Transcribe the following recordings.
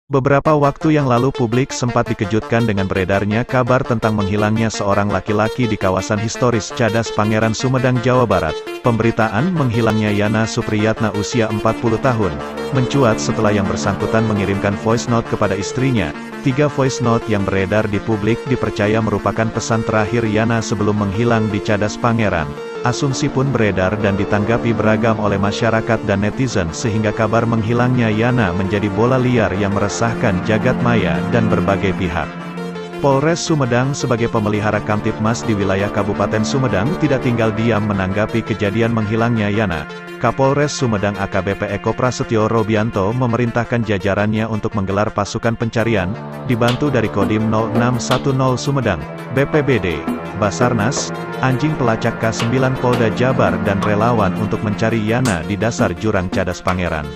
Beberapa waktu yang lalu publik sempat dikejutkan dengan beredarnya kabar tentang menghilangnya seorang laki-laki di kawasan historis Cadas Pangeran Sumedang, Jawa Barat. Pemberitaan menghilangnya Yana Supriyatna usia 40 tahun, mencuat setelah yang bersangkutan mengirimkan voice note kepada istrinya. 3 voice note yang beredar di publik dipercaya merupakan pesan terakhir Yana sebelum menghilang di Cadas Pangeran. Asumsi pun beredar dan ditanggapi beragam oleh masyarakat dan netizen sehingga kabar menghilangnya Yana menjadi bola liar yang meresahkan jagat maya dan berbagai pihak. Polres Sumedang sebagai pemelihara Kamtibmas di wilayah Kabupaten Sumedang tidak tinggal diam menanggapi kejadian menghilangnya Yana. Kapolres Sumedang AKBP Eko Prasetyo Robianto memerintahkan jajarannya untuk menggelar pasukan pencarian, dibantu dari Kodim 0610 Sumedang, BPBD, Basarnas, anjing pelacak K9 Polda Jabar dan relawan untuk mencari Yana di dasar jurang Cadas Pangeran.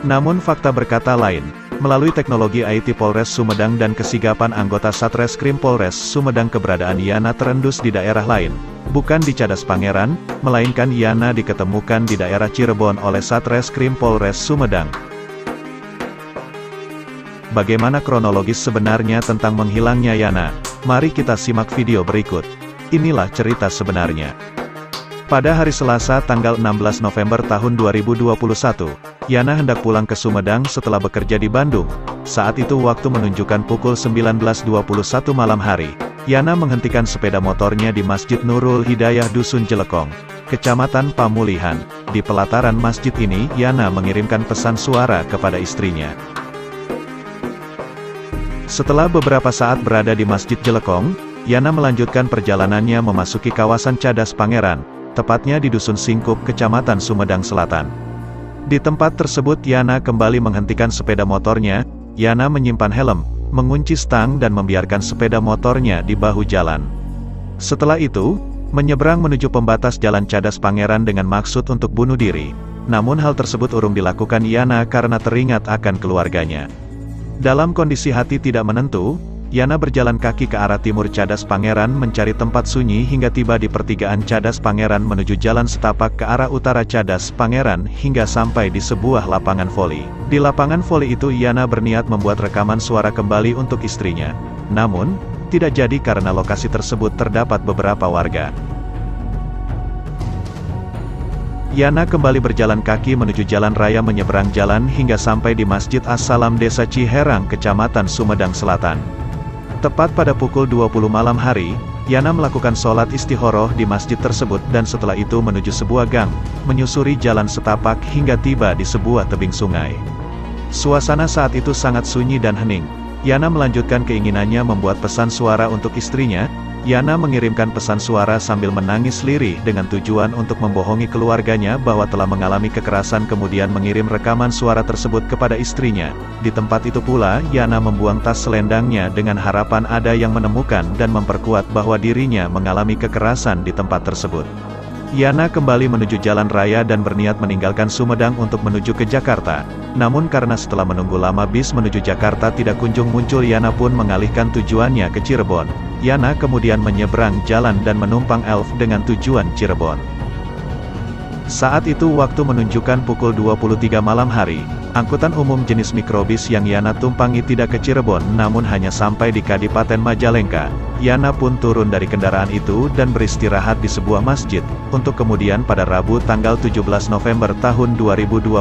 Namun fakta berkata lain. Melalui teknologi IT Polres Sumedang dan kesigapan anggota Satreskrim Polres Sumedang, keberadaan Yana terendus di daerah lain, bukan di Cadas Pangeran, melainkan Yana diketemukan di daerah Cirebon oleh Satreskrim Polres Sumedang. Bagaimana kronologis sebenarnya tentang menghilangnya Yana? Mari kita simak video berikut. Inilah cerita sebenarnya. Pada hari Selasa tanggal 16 November tahun 2021, Yana hendak pulang ke Sumedang setelah bekerja di Bandung. Saat itu waktu menunjukkan pukul 19.21 malam hari. Yana menghentikan sepeda motornya di Masjid Nurul Hidayah Dusun Jelekong, Kecamatan Pamulihan. Di pelataran masjid ini, Yana mengirimkan pesan suara kepada istrinya. Setelah beberapa saat berada di Masjid Jelekong, Yana melanjutkan perjalanannya memasuki kawasan Cadas Pangeran, tepatnya di Dusun Singkup, Kecamatan Sumedang Selatan. Di tempat tersebut Yana kembali menghentikan sepeda motornya. Yana menyimpan helm, mengunci stang dan membiarkan sepeda motornya di bahu jalan. Setelah itu, menyeberang menuju pembatas jalan Cadas Pangeran dengan maksud untuk bunuh diri. Namun hal tersebut urung dilakukan Yana karena teringat akan keluarganya. Dalam kondisi hati tidak menentu, Yana berjalan kaki ke arah timur Cadas Pangeran mencari tempat sunyi hingga tiba di pertigaan Cadas Pangeran menuju jalan setapak ke arah utara Cadas Pangeran hingga sampai di sebuah lapangan voli. Di lapangan voli itu Yana berniat membuat rekaman suara kembali untuk istrinya. Namun, tidak jadi karena lokasi tersebut terdapat beberapa warga. Yana kembali berjalan kaki menuju jalan raya menyeberang jalan hingga sampai di Masjid As-Salam Desa Ciherang, Kecamatan Sumedang Selatan. Tepat pada pukul 20 malam hari, Yana melakukan sholat istikharah di masjid tersebut dan setelah itu menuju sebuah gang, menyusuri jalan setapak hingga tiba di sebuah tebing sungai. Suasana saat itu sangat sunyi dan hening. Yana melanjutkan keinginannya membuat pesan suara untuk istrinya. Yana mengirimkan pesan suara sambil menangis lirih dengan tujuan untuk membohongi keluarganya bahwa telah mengalami kekerasan, kemudian mengirim rekaman suara tersebut kepada istrinya. Di tempat itu pula, Yana membuang tas selendangnya dengan harapan ada yang menemukan dan memperkuat bahwa dirinya mengalami kekerasan di tempat tersebut. Yana kembali menuju jalan raya dan berniat meninggalkan Sumedang untuk menuju ke Jakarta. Namun karena setelah menunggu lama bis menuju Jakarta tidak kunjung muncul, Yana pun mengalihkan tujuannya ke Cirebon. Yana kemudian menyeberang jalan dan menumpang Elf dengan tujuan Cirebon. Saat itu waktu menunjukkan pukul 23 malam hari. Angkutan umum jenis mikrobis yang Yana tumpangi tidak ke Cirebon namun hanya sampai di Kadipaten Majalengka. Yana pun turun dari kendaraan itu dan beristirahat di sebuah masjid, untuk kemudian pada Rabu tanggal 17 November tahun 2021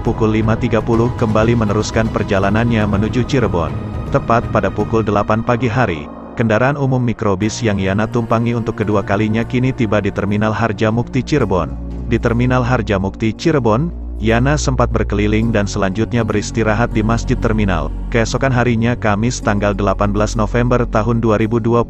pukul 5.30 kembali meneruskan perjalanannya menuju Cirebon. Tepat pada pukul 8 pagi hari, kendaraan umum mikrobis yang Yana tumpangi untuk kedua kalinya kini tiba di Terminal Harjamukti Cirebon. Di Terminal Harjamukti Cirebon, Yana sempat berkeliling dan selanjutnya beristirahat di Masjid Terminal. Keesokan harinya Kamis tanggal 18 November tahun 2021,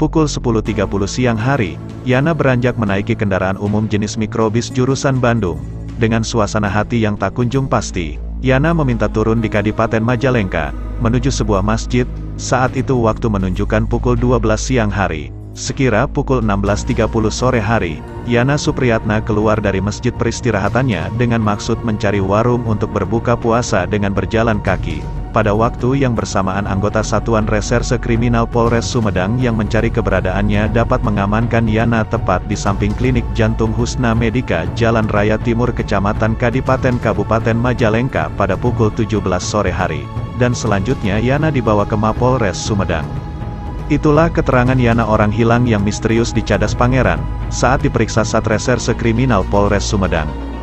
pukul 10.30 siang hari, Yana beranjak menaiki kendaraan umum jenis mikrobis jurusan Bandung. Dengan suasana hati yang tak kunjung pasti, Yana meminta turun di Kadipaten Majalengka, menuju sebuah masjid. Saat itu waktu menunjukkan pukul 12 siang hari. Sekira pukul 16.30 sore hari, Yana Supriyatna keluar dari masjid peristirahatannya dengan maksud mencari warung untuk berbuka puasa dengan berjalan kaki. pada waktu yang bersamaan anggota Satuan Reserse Kriminal Polres Sumedang yang mencari keberadaannya dapat mengamankan Yana tepat di samping Klinik Jantung Husna Medika, Jalan Raya Timur Kecamatan Kadipaten Kabupaten Majalengka pada pukul 17 sore hari. Dan selanjutnya Yana dibawa ke Mapolres Sumedang. Itulah keterangan Yana orang hilang yang misterius di Cadas Pangeran, saat diperiksa Satreserse Kriminal Polres Sumedang.